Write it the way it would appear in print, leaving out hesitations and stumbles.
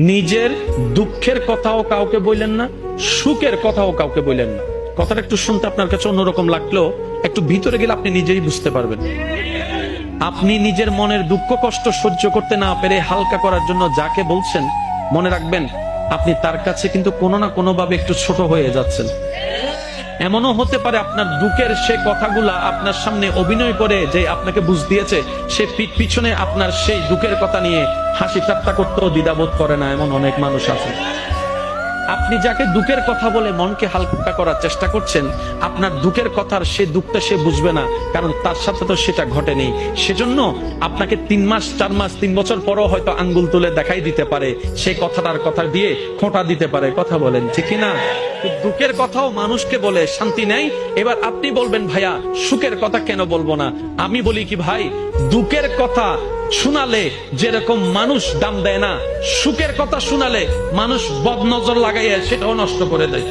নিজের দুঃখের কথাও কাউকে বললেন না, সুখের কথাও কাউকে বললেন না। কথাটা একটু শুনতে আপনার কাছে অন্যরকম লাগলেও একটু ভিতরে গেলে আপনি নিজেই বুঝতে পারবেন। আপনি নিজের মনের দুঃখ কষ্ট সহ্য করতে না পেরে হালকা করার জন্য যাকে বলছেন, মনে রাখবেন আপনি তার কাছে কিন্তু কোনো না কোনো ভাবে একটু ছোট হয়ে যাচ্ছেন। এমনও হতে পারে আপনার দুঃখের সে কথাগুলা আপনার সামনে অভিনয় করে যে আপনাকে বুঝ দিয়েছে, সে পিছনে আপনার সেই দুঃখের কথা নিয়ে হাসি ঠাট্টা করতেও দ্বিধাবোধ করে না, এমন অনেক মানুষ আছে। আপনি যাকে দুঃখের কথা বলে মনকে হালকা করার চেষ্টা করছেন, আপনার দুঃখের কথার সে দুঃখটা সে বুঝবে না, কারণ তার সাথে তো সেটা ঘটেনি। সেজন্য আপনাকে 3 মাস 4 মাস 3 বছর পরও হয়তো আঙ্গুল তুলে দেখাই দিতে পারে, সেই কথাটার কথা দিয়ে খোঁটা দিতে পারে। কথা বলেন ঠিক না? দুঃখের কথাও মানুষকে বলে শান্তি নেই। এবার আপনি বলবেন ভাইয়া সুখের কথা কেন বলবো না? আমি বলি কি ভাই, দুঃখের কথা শোনালে যেরকম মানুষ দাম দেয় না, সুখের কথা শোনালে মানুষ বদনজর লাগাইয়া সেটাও নষ্ট করে দেয়।